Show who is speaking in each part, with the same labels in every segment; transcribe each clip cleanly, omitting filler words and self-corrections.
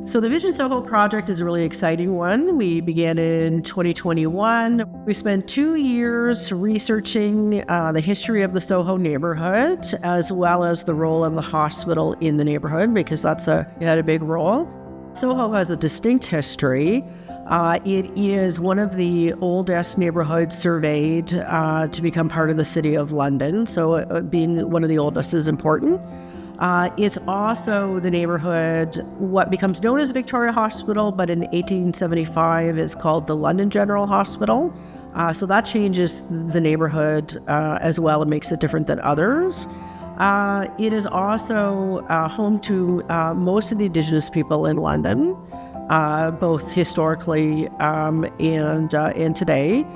Speaker 1: So the Vision SoHo project is a really exciting one. We began in 2021. We spent 2 years researching the history of the SoHo neighborhood, as well as the role of the hospital in the neighborhood, because it had a big role. SoHo has a distinct history. It is one of the oldest neighborhoods surveyed to become part of the City of London, so being one of the oldest is important. It's also the neighborhood, what becomes known as Victoria Hospital, but in 1875 is called the London General Hospital. So that changes the neighborhood as well and makes it different than others. It is also home to most of the Indigenous people in London, both historically and today.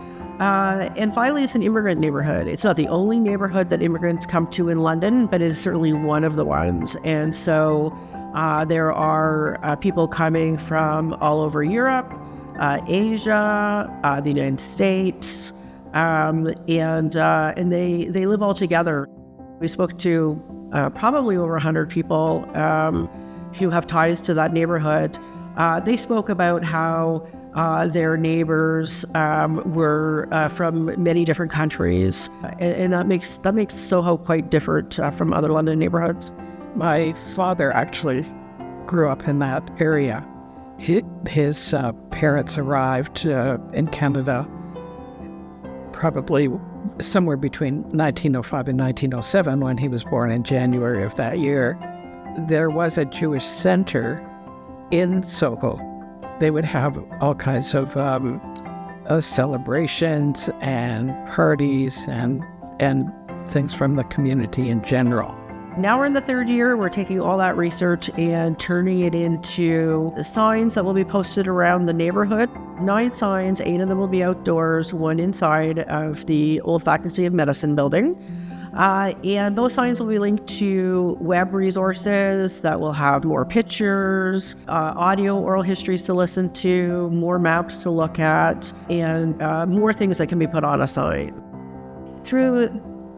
Speaker 1: And finally, it's an immigrant neighborhood. It's not the only neighborhood that immigrants come to in London, but it is certainly one of the ones. And so there are people coming from all over Europe, Asia, the United States, and they live all together. We spoke to probably over 100 people who have ties to that neighborhood. They spoke about how their neighbors were from many different countries, and that makes SoHo quite different from other London neighborhoods.
Speaker 2: My father actually grew up in that area. His parents arrived in Canada probably somewhere between 1905 and 1907, when he was born in January of that year. There was a Jewish center in SoHo. They would have all kinds of celebrations and parties and things from the community in general.
Speaker 1: Now we're in the third year. We're taking all that research and turning it into the signs that will be posted around the neighborhood. 9 signs, 8 of them will be outdoors, 1 inside of the old Faculty of Medicine building. And those signs will be linked to web resources that will have more pictures, audio, oral histories to listen to, more maps to look at, and more things that can be put on a sign.
Speaker 3: Through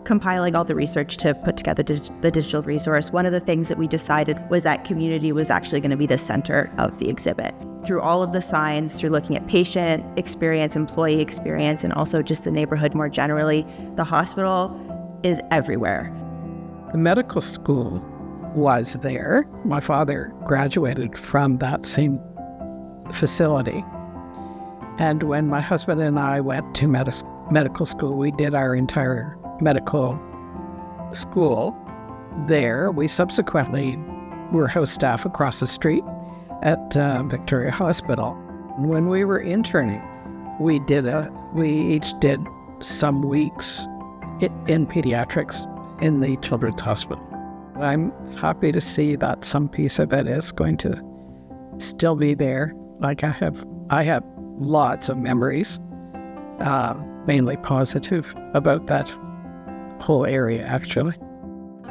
Speaker 3: compiling all the research to put together the digital resource, one of the things that we decided was that community was actually going to be the center of the exhibit. Through all of the signs, through looking at patient experience, employee experience, and also just the neighborhood more generally, the hospital is everywhere.
Speaker 2: The medical school was there. My father graduated from that same facility. And when my husband and I went to medical school, we did our entire medical school there. We subsequently were house staff across the street at Victoria Hospital. When we were interning, we each did some weeks in pediatrics in the Children's Hospital. I'm happy to see that some piece of it is going to still be there. Like I have lots of memories, mainly positive, about that whole area, actually.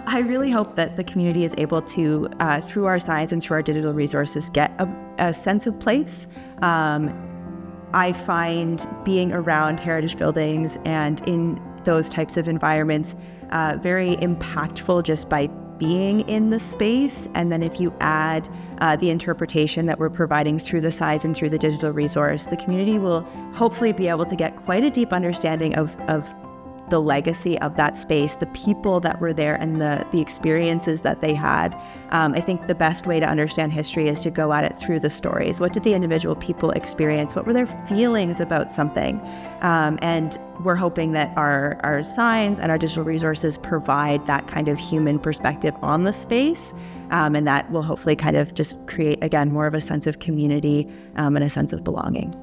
Speaker 3: I really hope that the community is able to, through our signs and through our digital resources, get a sense of place. I find being around heritage buildings and in those types of environments very impactful just by being in the space. And then if you add the interpretation that we're providing through the signs and through the digital resource, the community will hopefully be able to get quite a deep understanding of the legacy of that space, the people that were there, and the experiences that they had. I think the best way to understand history is to go at it through the stories. What did the individual people experience? What were their feelings about something? And we're hoping that our signs and our digital resources provide that kind of human perspective on the space, and that will hopefully kind of just create, again, more of a sense of community and a sense of belonging.